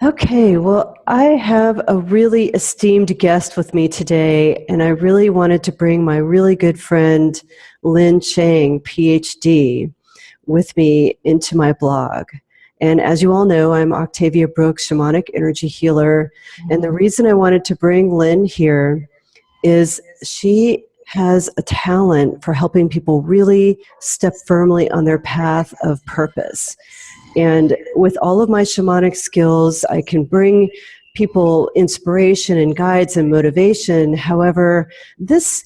Okay, well, I have a really esteemed guest with me today, and I really wanted to bring my really good friend, Lynn Chang, Ph.D., with me into my blog. And as you all know, I'm Octavia Brooks, Shamanic Energy Healer, and the reason I wanted to bring Lynn here is she has a talent for helping people really step firmly on their path of purpose. And with all of my shamanic skills, I can bring people inspiration and guides and motivation. However, this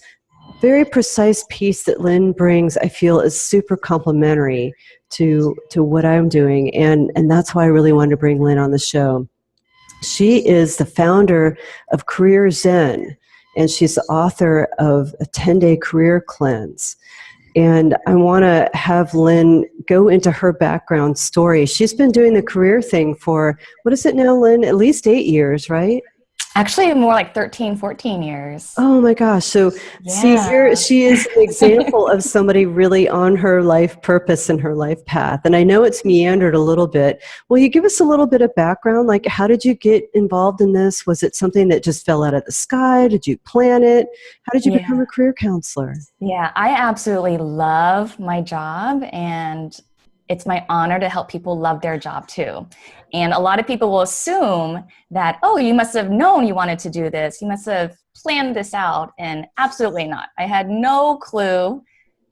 very precise piece that Lynn brings, I feel, is super complementary to what I'm doing. And that's why I really wanted to bring Lynn on the show. She is the founder of Career Zen, and she's the author of a 10-day career cleanse. And I want to have Lynn go into her background story. She's been doing the career thing for, what is it now, Lynn? At least 8 years, right? Actually, more like 13, 14 years. Oh my gosh. So see, she is an example of somebody really on her life purpose and her life path. And I know it's meandered a little bit. Will you give us a little bit of background? Like, how did you get involved in this? Was it something that just fell out of the sky? Did you plan it? How did you become a career counselor? Yeah, I absolutely love my job, and it's my honor to help people love their job too. And a lot of people will assume that, oh, you must have known you wanted to do this. You must have planned this out. And absolutely not. I had no clue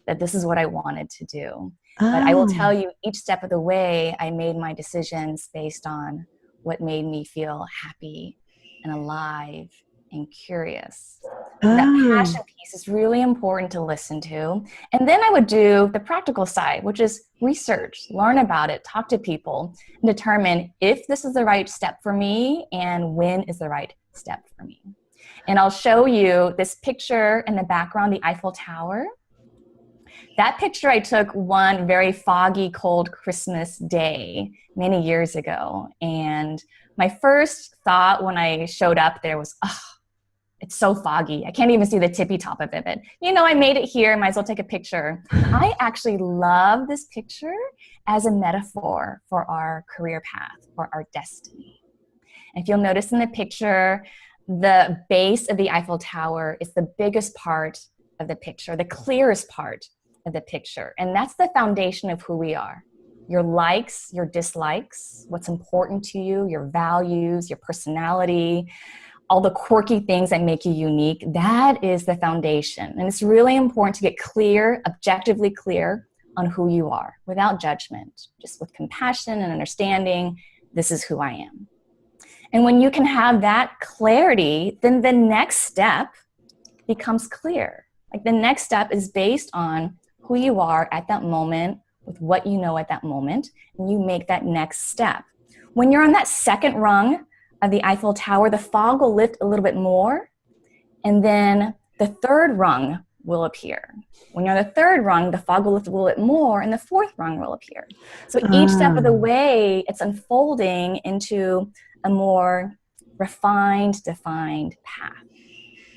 that this is what I wanted to do. But I will tell you, each step of the way, I made my decisions based on what made me feel happy and alive and curious. And that passion piece is really important to listen to. And then I would do the practical side, which is research, learn about it, talk to people, and determine if this is the right step for me and when is the right step for me. And I'll show you this picture in the background, the Eiffel Tower. That picture I took one very foggy, cold Christmas day many years ago. And my first thought when I showed up there was, oh, it's so foggy. I can't even see the tippy top of it. But, you know, I made it here. Might as well take a picture. I actually love this picture as a metaphor for our career path, for our destiny. And if you'll notice in the picture, the base of the Eiffel Tower is the biggest part of the picture, the clearest part of the picture. And that's the foundation of who we are. Your likes, your dislikes, what's important to you, your values, your personality, all the quirky things that make you unique, that is the foundation. And it's really important to get clear, objectively clear on who you are without judgment, just with compassion and understanding, this is who I am. And when you can have that clarity, then the next step becomes clear. Like the next step is based on who you are at that moment with what you know at that moment, and you make that next step. When you're on that second rung of the Eiffel Tower, the fog will lift a little bit more, and then the third rung will appear. When you're on the third rung, the fog will lift a little bit more, and the fourth rung will appear. So each step of the way, it's unfolding into a more refined, defined path.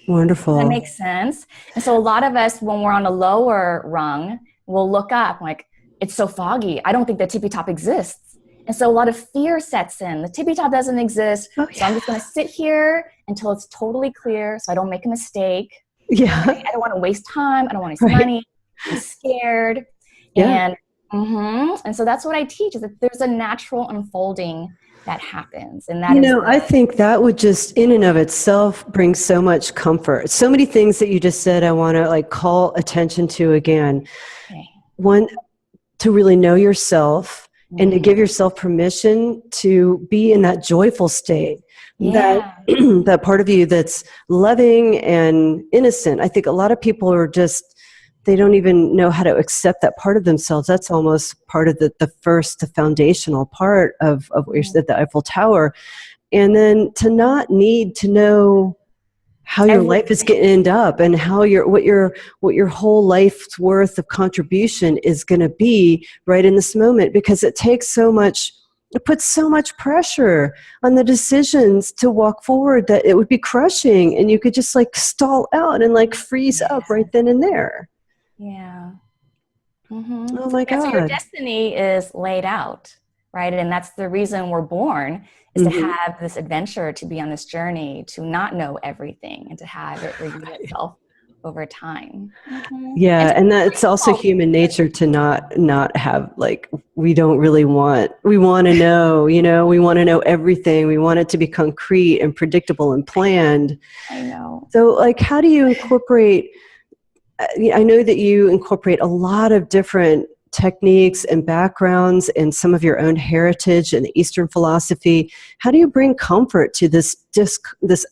Wonderful. That makes sense. And so a lot of us, when we're on a lower rung, we'll look up like, it's so foggy. I don't think the tippy top exists. And so a lot of fear sets in. The tippy top doesn't exist. So I'm just going to sit here until it's totally clear so I don't make a mistake. Yeah. I don't want to waste time. I don't want to waste money. I'm scared. And so that's what I teach, is that there's a natural unfolding that happens. And that I think that would just in and of itself bring so much comfort. So many things that you just said I want to like call attention to again. One, to really know yourself and to give yourself permission to be in that joyful state, that that part of you that's loving and innocent. I think a lot of people are just, they don't even know how to accept that part of themselves. That's almost part of the foundational part of what you said, the Eiffel Tower. And then to not need to know how your life is going to end up and how what your whole life's worth of contribution is going to be right in this moment, because it takes so much, it puts so much pressure on the decisions to walk forward that it would be crushing, and you could just like stall out and like freeze up right then and there. Yeah. Oh my God. So your destiny is laid out, right? And that's the reason we're born, is to have this adventure, to be on this journey, to not know everything, and to have it reveal itself over time. Yeah, and that's also human nature to not have, like, we want to know, we want to know everything. We want it to be concrete and predictable and planned. I know. So, like, how do you incorporate, I know that you incorporate a lot of different techniques and backgrounds and some of your own heritage and Eastern philosophy. How do you bring comfort to this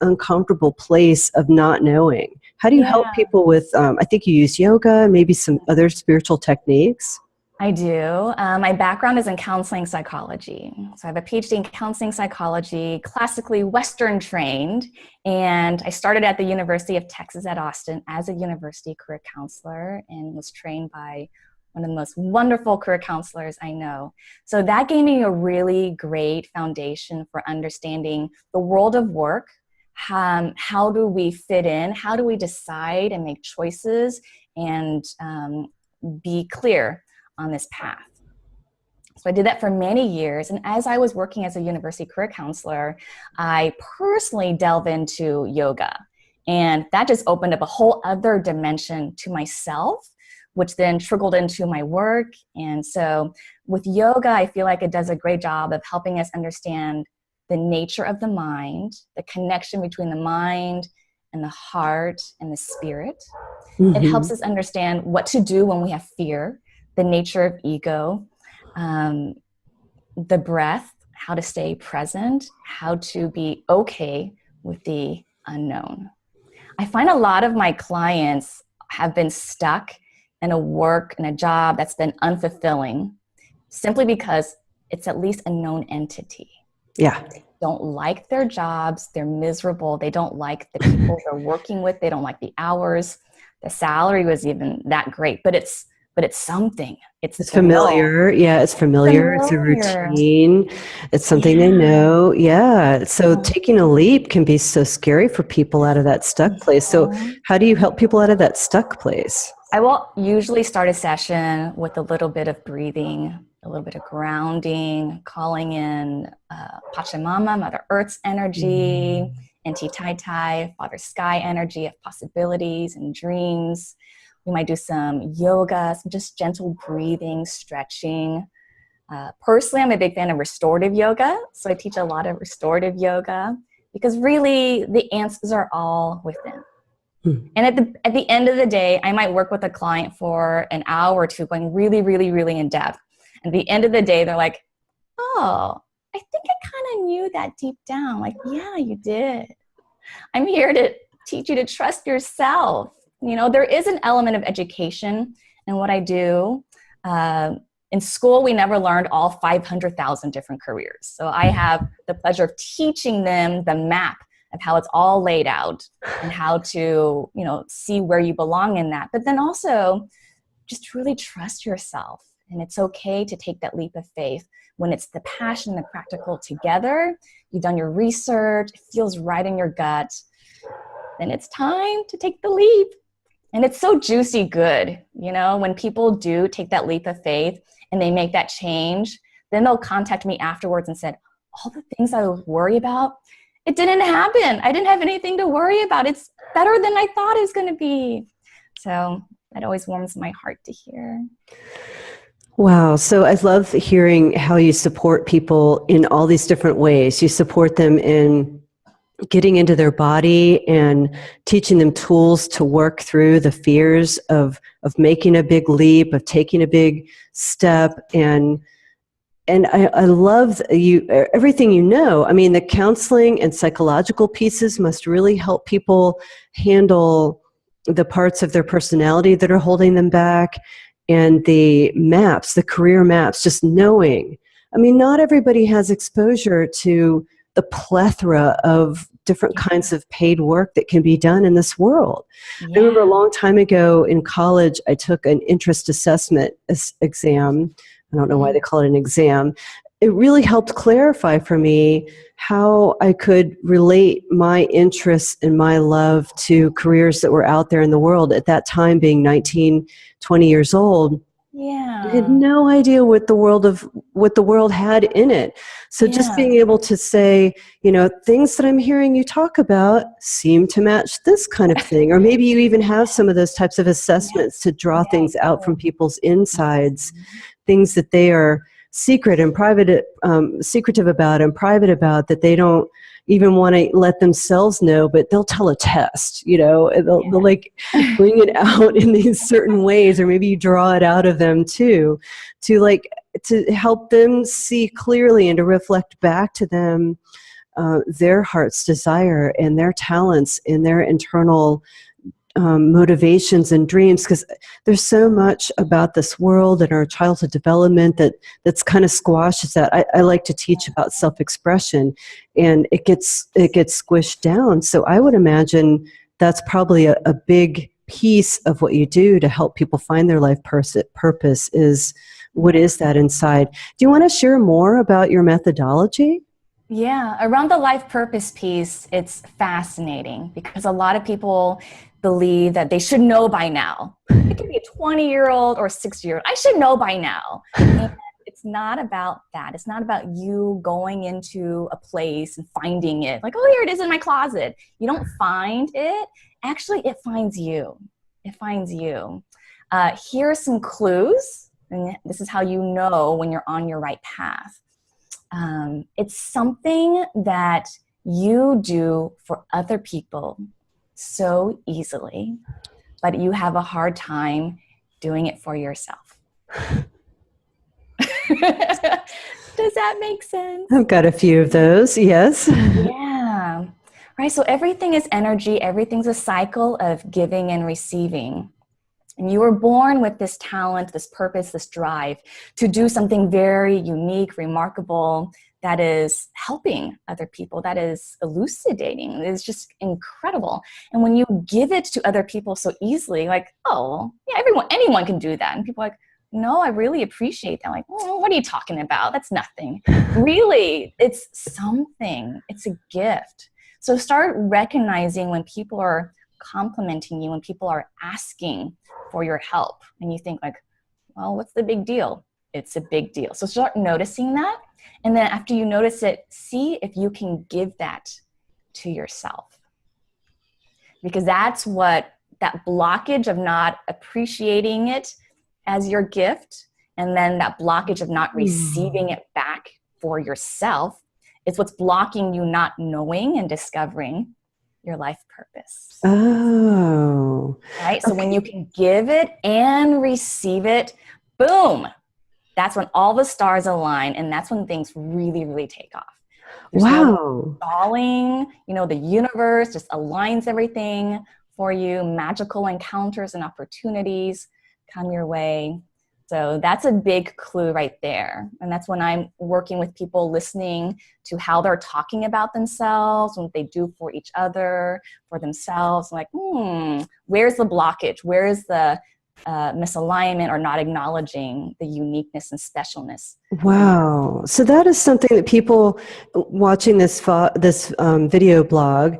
uncomfortable place of not knowing? How do you help people with, I think you use yoga and maybe some other spiritual techniques? I do. My background is in counseling psychology. So I have a Ph.D. in counseling psychology, classically Western trained. And I started at the University of Texas at Austin as a university career counselor and was trained by one of the most wonderful career counselors I know. So that gave me a really great foundation for understanding the world of work. How do we fit in? How do we decide and make choices and be clear on this path? So I did that for many years. And as I was working as a university career counselor, I personally delved into yoga. And that just opened up a whole other dimension to myself, which then trickled into my work. And so with yoga, I feel like it does a great job of helping us understand the nature of the mind, the connection between the mind and the heart and the spirit. It helps us understand what to do when we have fear, the nature of ego, the breath, how to stay present, how to be okay with the unknown. I find a lot of my clients have been stuck in a work and a job that's been unfulfilling simply because it's at least a known entity. Yeah. They don't like their jobs. They're miserable. They don't like the people they're working with. They don't like the hours. The salary was even that great, but it's something. It's familiar. Yeah, it's familiar. It's a routine. It's something they know. Yeah. So taking a leap can be so scary for people out of that stuck place. So how do you help people out of that stuck place? I will usually start a session with a little bit of breathing, a little bit of grounding, calling in Pachamama, Mother Earth's energy, Auntie Tai Tai, Father Sky energy of possibilities and dreams. We might do some yoga, some just gentle breathing, stretching. Personally, I'm a big fan of restorative yoga. So I teach a lot of restorative yoga because really the answers are all within. And at the end of the day, I might work with a client for an hour or two going really, really, really in depth. And at the end of the day, they're like, oh, I think I kind of knew that deep down. Like, yeah, you did. I'm here to teach you to trust yourself. You know, there is an element of education in what I do. In school, we never learned all 500,000 different careers. So I have the pleasure of teaching them the map of how it's all laid out and how to, see where you belong in that. But then also just really trust yourself. And it's okay to take that leap of faith when it's the passion and the practical together. You've done your research, it feels right in your gut. Then it's time to take the leap. And it's so juicy good, when people do take that leap of faith and they make that change, then they'll contact me afterwards and said, all the things I was worried about, it didn't happen. I didn't have anything to worry about. It's better than I thought it was going to be. So that always warms my heart to hear. Wow. So I love hearing how you support people in all these different ways. You support them in getting into their body and teaching them tools to work through the fears of making a big leap, of taking a big step. And I love everything I mean, the counseling and psychological pieces must really help people handle the parts of their personality that are holding them back, and the maps, the career maps, just knowing. I mean, not everybody has exposure to the plethora of different kinds of paid work that can be done in this world. Yeah. I remember a long time ago in college, I took an interest assessment exam. I don't know why they call it an exam. It really helped clarify for me how I could relate my interests and my love to careers that were out there in the world. At that time, being 19, 20 years old, I had Yeah. no idea what the world had in it. So just Yeah. being able to say, things that I'm hearing you talk about seem to match this kind of thing. Or maybe you even have some of those types of Yeah. assessments to draw Yeah. things out from people's insides, Mhm. things that they are secretive about and private about, that they don't even want to let themselves know, but they'll tell a test, and they'll like bring it out in these certain ways, or maybe you draw it out of them too, to help them see clearly and to reflect back to them their heart's desire and their talents and their internal motivations and dreams, because there's so much about this world and our childhood development that's kind of squashes that. I like to teach about self-expression, and it gets squished down. So I would imagine that's probably a big piece of what you do to help people find their life purpose is what is that inside. Do you want to share more about your methodology? Yeah, around the life purpose piece, it's fascinating because a lot of people believe that they should know by now. It could be a 20-year-old or a 60-year-old. I should know by now. And it's not about that. It's not about you going into a place and finding it. Like, oh, here it is in my closet. You don't find it. Actually, it finds you. It finds you. Here are some clues. And this is how you know when you're on your right path. It's something that you do for other people so easily, but you have a hard time doing it for yourself. Does that make sense? I've got a few of those, yes. Yeah. Right. So everything is energy. Everything's a cycle of giving and receiving. And you were born with this talent, this purpose, this drive to do something very unique, remarkable, that is helping other people, that is elucidating. It's just incredible. And when you give it to other people so easily, like, oh, yeah, anyone can do that. And people are like, no, I really appreciate that. Like, oh, what are you talking about? That's nothing. Really, it's something. It's a gift. So start recognizing when people are complimenting you, when people are asking for your help, and you think like, well, what's the big deal? It's a big deal. So start noticing that. And then after you notice it, see if you can give that to yourself. Because that's what that blockage of not appreciating it as your gift, and then that blockage of not receiving it back for yourself, is what's blocking you not knowing and discovering your life purpose. Oh. Right? So when you can give it and receive it, boom, that's when all the stars align, and that's when things really, really take off. There's no stalling, the universe just aligns everything for you. Magical encounters and opportunities come your way. So that's a big clue right there. And that's when I'm working with people, listening to how they're talking about themselves, what they do for each other, for themselves. I'm like, where's the blockage? Where is the misalignment, or not acknowledging the uniqueness and specialness? Wow. So that is something that people watching this video blog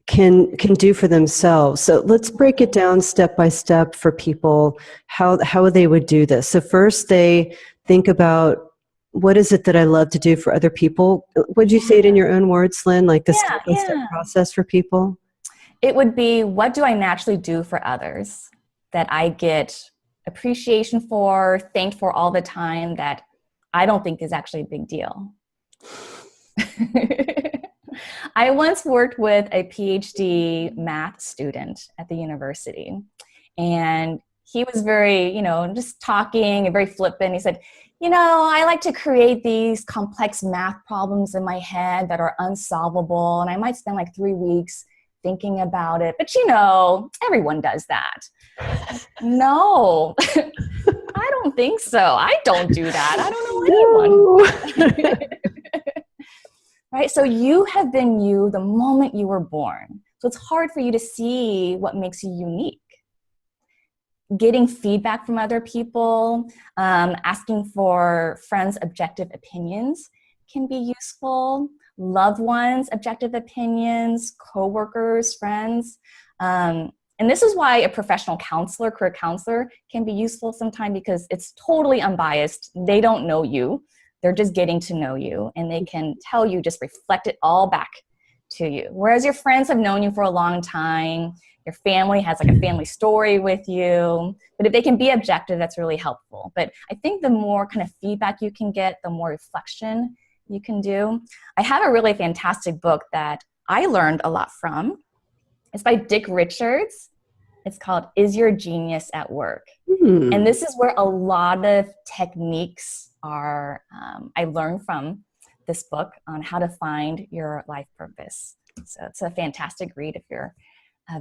can do for themselves. So let's break it down step by step for people, how they would do this. So first they think about, what is it that I love to do for other people? Would you say it in your own words, Lynn, like the step-by-step process for people? It would be, what do I naturally do for others that I get appreciation for, thanked for all the time, that I don't think is actually a big deal? I once worked with a Ph.D. math student at the university, and he was very, just talking and very flippant. He said, I like to create these complex math problems in my head that are unsolvable, and I might spend like 3 weeks thinking about it, but everyone does that. No, I don't think so. I don't do that. I don't know anyone. Right? So you have been you the moment you were born. So it's hard for you to see what makes you unique. Getting feedback from other people, asking for friends' objective opinions can be useful. Loved ones' objective opinions, coworkers, friends. And And this is why a professional counselor, career counselor, can be useful sometimes, because it's totally unbiased. They don't know you. They're just getting to know you, and they can tell you, just reflect it all back to you. Whereas your friends have known you for a long time, your family has like a family story with you. But if they can be objective, that's really helpful. But I think the more kind of feedback you can get, the more reflection you can do. I have a really fantastic book that I learned a lot from. It's by Dick Richards. It's called Is Your Genius at Work? And this is where a lot of techniques are, I learned from this book on how to find your life purpose. So it's a fantastic read if your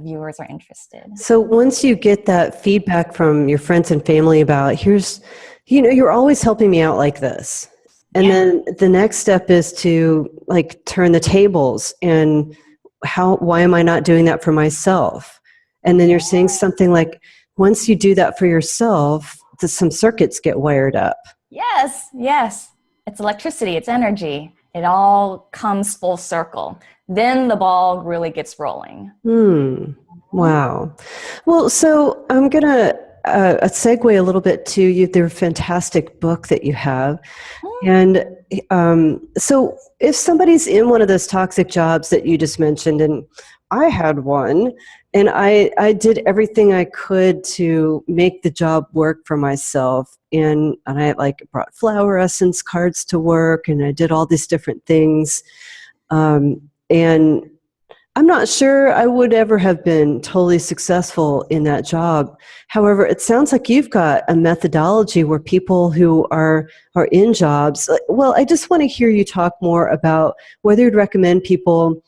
viewers are interested. So once you get that feedback from your friends and family about, here's, you're always helping me out like this. And then the next step is to like turn the tables, and why am I not doing that for myself? And then you're saying something like, once you do that for yourself, some circuits get wired up. Yes. It's electricity, it's energy. It all comes full circle. Then the ball really gets rolling. Wow. Well, so I'm going to segue a little bit to you. There's a fantastic book that you have. And so if somebody's in one of those toxic jobs that you just mentioned, and I had one, and I did everything I could to make the job work for myself. And I like brought flower essence cards to work, and I did all these different things. And I'm not sure I would ever have been totally successful in that job. However, it sounds like you've got a methodology where people who are in jobs, well, I just want to hear you talk more about whether you'd recommend people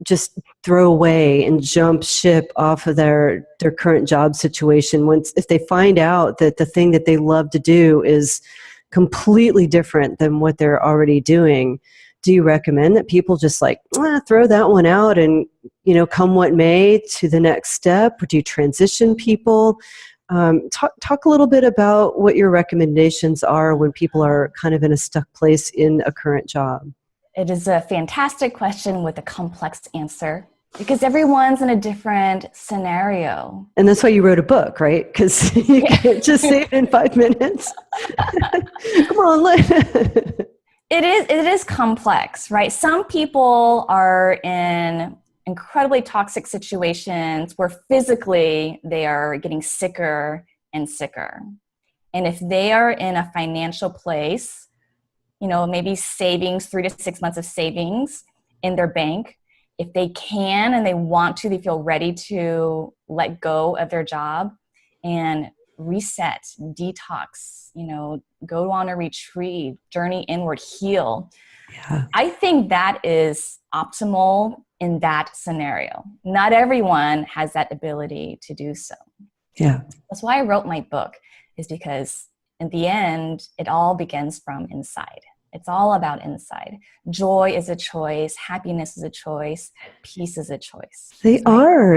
just throw away and jump ship off of their current job situation if they find out that the thing that they love to do is completely different than what they're already doing. Do you recommend that people just like throw that one out and, come what may, to the next step? Or do you transition people? Talk a little bit about what your recommendations are when people are kind of in a stuck place in a current job. It is a fantastic question with a complex answer, because everyone's in a different scenario. And that's why you wrote a book, right? Because you can't just say it in 5 minutes. Come on, Lynn. It is complex, right? Some people are in incredibly toxic situations where physically they are getting sicker and sicker. And if they are in a financial place, maybe savings, 3 to 6 months of savings in their bank, if they can and they want to, they feel ready to let go of their job and reset, detox, go on a retreat, journey inward, heal. Yeah. I think that is optimal in that scenario. Not everyone has that ability to do so. Yeah. That's why I wrote my book, is because in the end, it all begins from inside. It's all about inside. Joy is a choice. Happiness is a choice. Peace is a choice. They are.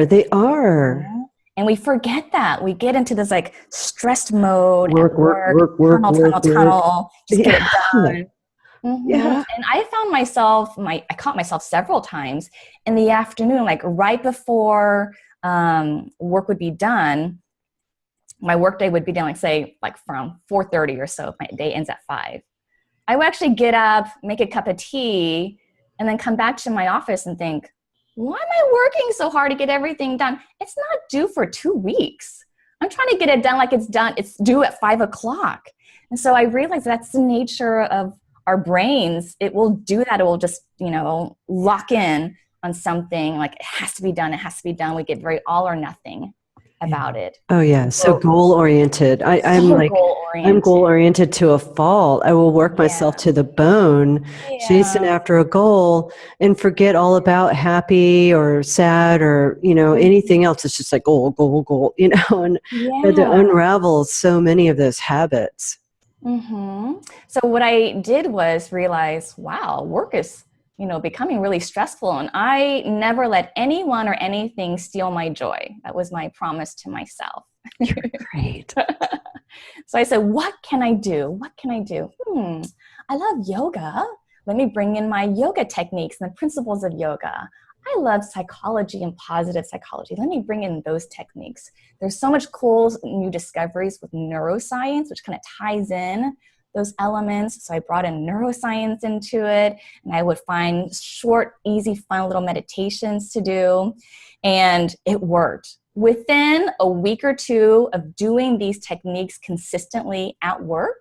And we forget that. We get into this like stressed mode. Work. Tunnel. Just get it done. Yeah. And I found myself, I caught myself several times in the afternoon, like right before work would be done. My work day would be done, like from 4:30 or so. If my day ends at 5. I would actually get up, make a cup of tea, and then come back to my office and think, why am I working so hard to get everything done? It's not due for 2 weeks. I'm trying to get it done like it's done. It's due at 5 o'clock. And so I realized that's the nature of our brains. It will do that. It will just, lock in on something like it has to be done. It has to be done. We get very all or nothing about it. Oh yeah. So goal-oriented. I'm goal-oriented to a fault. I will work myself to the bone, chasing after a goal, and forget all about happy or sad or, anything else. It's just like goal, and to unravel so many of those habits. So what I did was realize, wow, work is, becoming really stressful. And I never let anyone or anything steal my joy. That was my promise to myself. You're great. So I said, what can I do? I love yoga. Let me bring in my yoga techniques and the principles of yoga. I love psychology and positive psychology. Let me bring in those techniques. There's so much cool new discoveries with neuroscience, which kind of ties in those elements. So I brought in neuroscience into it, and I would find short, easy, fun little meditations to do. And it worked. Within a week or two of doing these techniques consistently at work,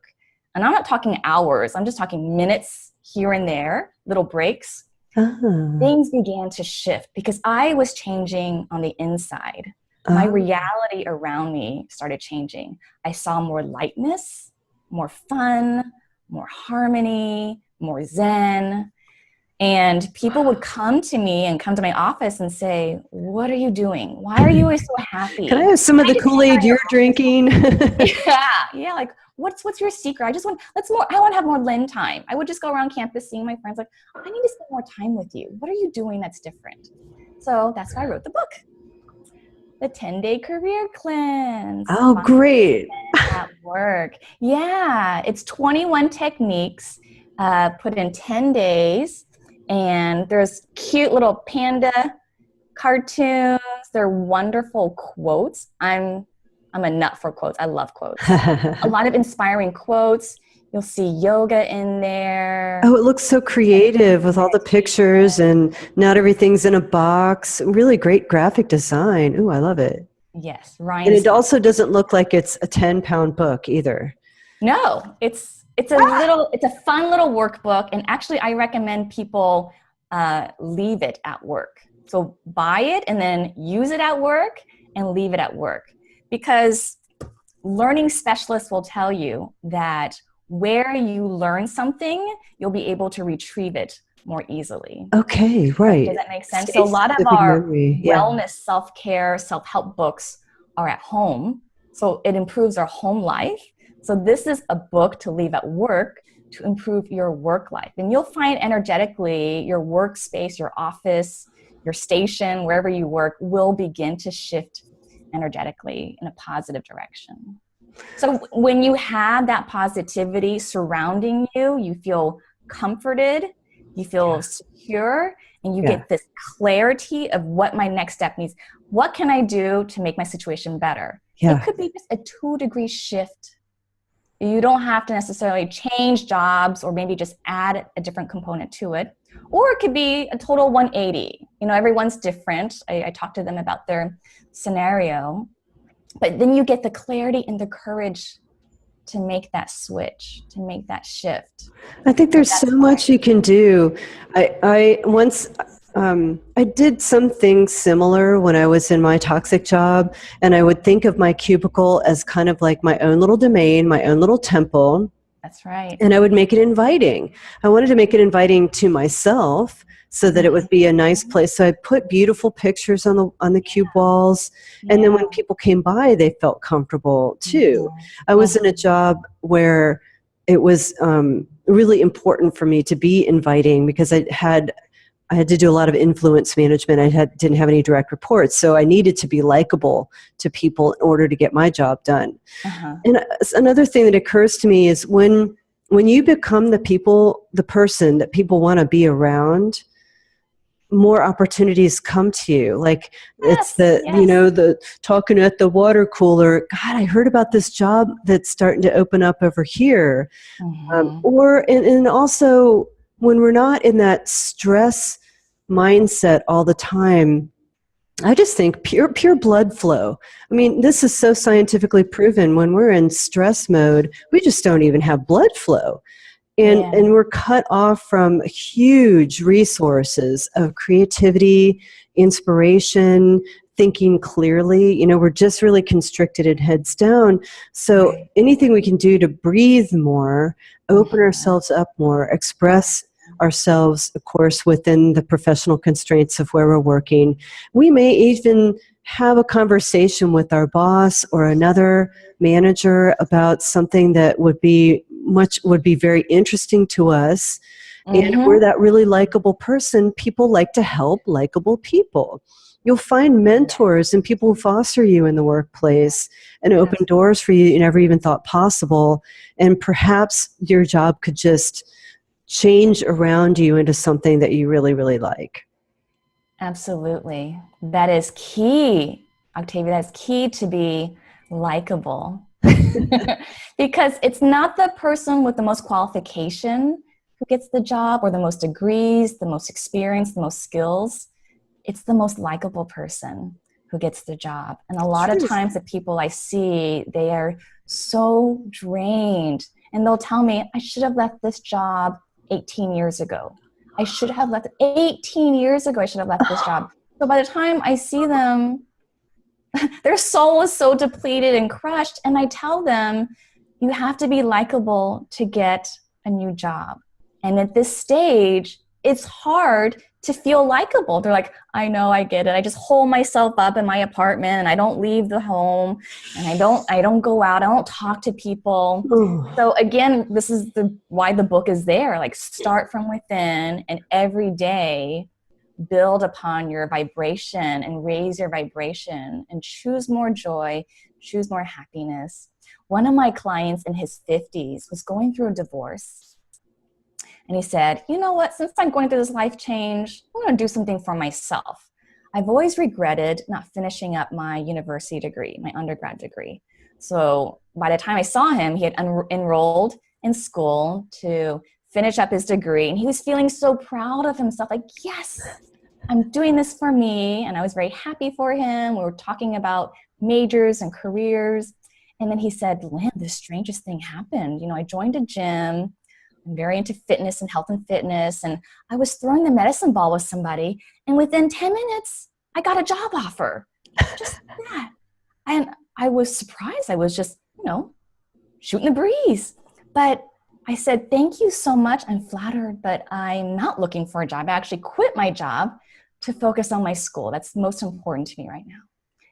and I'm not talking hours, I'm just talking minutes here and there, little breaks, things began to shift because I was changing on the inside. My reality around me started changing. I saw more lightness, more fun, more harmony, more zen. And people would come to me and come to my office and say, what are you doing? Why are you always so happy? Can I have some of the Kool-Aid you're drinking? Yeah. Like, what's your secret? I want to have more Lynn time. I would just go around campus seeing my friends like, I need to spend more time with you. What are you doing that's different? So that's why I wrote the book. The 10-Day Career Cleanse. Oh, great. At work. Yeah, it's 21 techniques put in 10 days. And there's cute little panda cartoons. They're wonderful quotes. I'm a nut for quotes. I love quotes. A lot of inspiring quotes. You'll see yoga in there. Oh, it looks so creative with all the pictures and not everything's in a box. Really great graphic design. Ooh, I love it. Yes, Ryan. And it also doesn't look like it's a 10-pound book either. No, it's a fun little workbook, and actually I recommend people leave it at work. So buy it and then use it at work and leave it at work, because learning specialists will tell you that where you learn something, you'll be able to retrieve it more easily. Okay, right. Does that make sense? So a lot of our wellness, self-care, self-help books are at home. So it improves our home life. So this is a book to leave at work to improve your work life. And you'll find energetically your workspace, your office, your station, wherever you work, will begin to shift energetically in a positive direction. So when you have that positivity surrounding you, you feel comforted, you feel secure, and you get this clarity of what my next step needs. What can I do to make my situation better? It could be just a 2-degree shift. You don't have to necessarily change jobs or maybe just add a different component to it. Or it could be a total 180. You know, everyone's different. I talk to them about their scenario. But then you get the clarity and the courage to make that switch, to make that shift. I think there's so much you can do. I once I did something similar when I was in my toxic job, and I would think of my cubicle as kind of like my own little domain, my own little temple. That's right. And I would make it inviting. I wanted to make it inviting to myself so that it would be a nice place. So I put beautiful pictures on the cube walls. And then when people came by, they felt comfortable too. I was in a job where it was really important for me to be inviting because I had to do a lot of influence management. Didn't have any direct reports. So I needed to be likable to people in order to get my job done. And another thing that occurs to me is when you become the person that people want to be around, more opportunities come to you. Like it's the talking at the water cooler. God, I heard about this job that's starting to open up over here. And also when we're not in that stress mindset all the time, I just think pure blood flow. I mean, this is so scientifically proven. When we're in stress mode, we just don't even have blood flow. And we're cut off from huge resources of creativity, inspiration, thinking clearly. You know, we're just really constricted and heads down. So anything we can do to breathe more, open ourselves up more, express ourselves, of course, within the professional constraints of where we're working. We may even have a conversation with our boss or another manager about something that would be very interesting to us. And we're that really likable person. People like to help likable people. You'll find mentors and people who foster you in the workplace and open doors for you never even thought possible. And perhaps your job could just change around you into something that you really, really like. Absolutely. That is key, Octavia. That's key to be likable. Because it's not the person with the most qualification who gets the job or the most degrees, the most experience, the most skills. It's the most likable person who gets the job. And a lot of True. times the people I see, they are so drained and they'll tell me, I should have left this job 18 years ago. I should have left 18 years ago. I should have left this job. So by the time I see them, their soul is so depleted and crushed. And I tell them, you have to be likable to get a new job. And at this stage, it's hard to feel likable. They're like, I know, I get it. I just hole myself up in my apartment and I don't leave the home and I don't go out. I don't talk to people. So again, this is why the book is there. Like, start from within and every day build upon your vibration and raise your vibration and choose more joy, choose more happiness. One of my clients in his 50s was going through a divorce. And he said, you know what, since I'm going through this life change, I'm going to do something for myself. I've always regretted not finishing up my university degree, my undergrad degree. So by the time I saw him, he had enrolled in school to finish up his degree. And he was feeling so proud of himself, like, yes, I'm doing this for me. And I was very happy for him. We were talking about majors and careers. And then he said, Lynn, the strangest thing happened. You know, I joined a gym. I'm very into fitness and health and fitness. And I was throwing the medicine ball with somebody. And within 10 minutes, I got a job offer. Just like that. And I was surprised. I was just, you know, shooting the breeze. But I said, thank you so much. I'm flattered, but I'm not looking for a job. I actually quit my job to focus on my school. That's most important to me right now.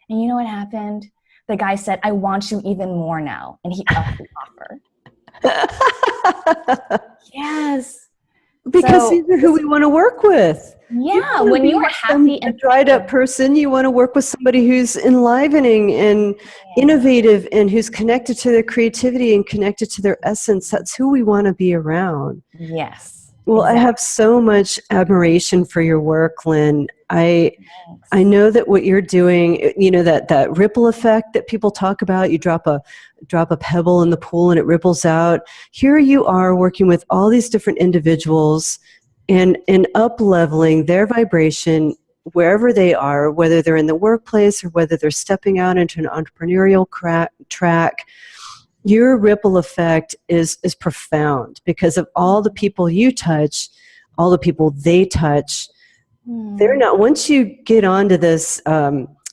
And you know what happened? The guy said, I want you even more now. And he upped the offer. Yes. Because these are who we want to work with. Yeah, when you are happy and a dried up person, you want to work with somebody who's enlivening and innovative and who's connected to their creativity and connected to their essence. That's who we want to be around. Yes. Well, exactly. I have so much admiration for your work, Lynn. I know that what you're doing, you know, that ripple effect that people talk about, you drop a pebble in the pool and it ripples out. Here you are working with all these different individuals and up-leveling their vibration wherever they are, whether they're in the workplace or whether they're stepping out into an entrepreneurial track. Your ripple effect is profound because of all the people you touch, all the people they touch. They're not, once you get onto this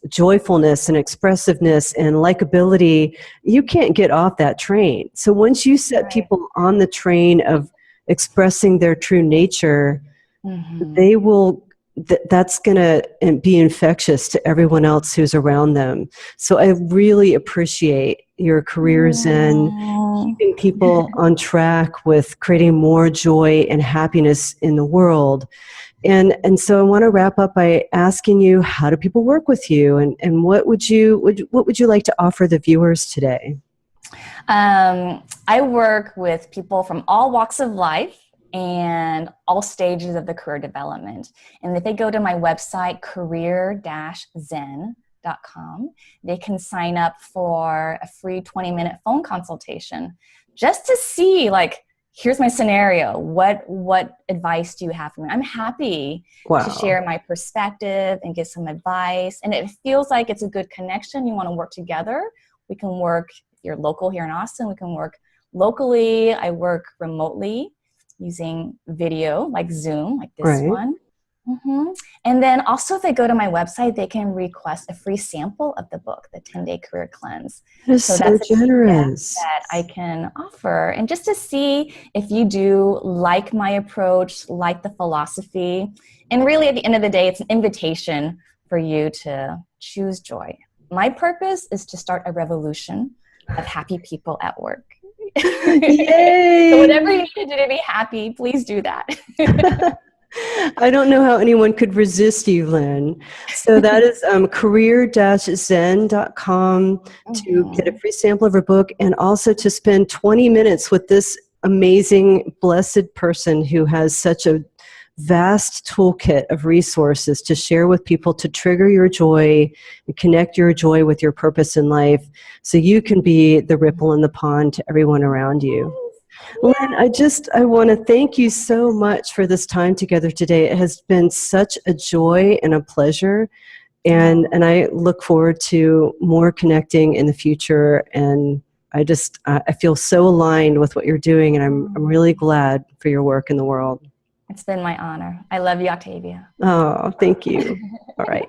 joyfulness and expressiveness and likability, you can't get off that train. So once you set people on the train of expressing their true nature, they will, that's going to be infectious to everyone else who's around them. So I really appreciate your careers in keeping people on track with creating more joy and happiness in the world. And so I want to wrap up by asking you, how do people work with you, and what would you like to offer the viewers today? I work with people from all walks of life and all stages of the career development. And if they go to my website, career-zen.com, they can sign up for a free 20-minute phone consultation just to see, like, here's my scenario. What advice do you have for me? I'm happy to share my perspective and give some advice. And it feels like it's a good connection. You want to work together. We can work, if you're local here in Austin, we can work locally. I work remotely using video like Zoom, like this one. And then also if they go to my website, they can request a free sample of the book, the 10-Day Career Cleanse. So that's generous. That I can offer. And just to see if you do like my approach, like the philosophy. And really at the end of the day, it's an invitation for you to choose joy. My purpose is to start a revolution of happy people at work. Yay! So whatever you need to do to be happy, please do that. I don't know how anyone could resist you, Lynn. So that is career-zen.com to get a free sample of her book, and also to spend 20 minutes with this amazing, blessed person who has such a vast toolkit of resources to share with people to trigger your joy and connect your joy with your purpose in life so you can be the ripple in the pond to everyone around you. Lynn, I want to thank you so much for this time together today. It has been such a joy and a pleasure, and I look forward to more connecting in the future. And I feel so aligned with what you're doing, and I'm really glad for your work in the world. It's been my honor. I love you, Octavia. Oh, thank you. All right.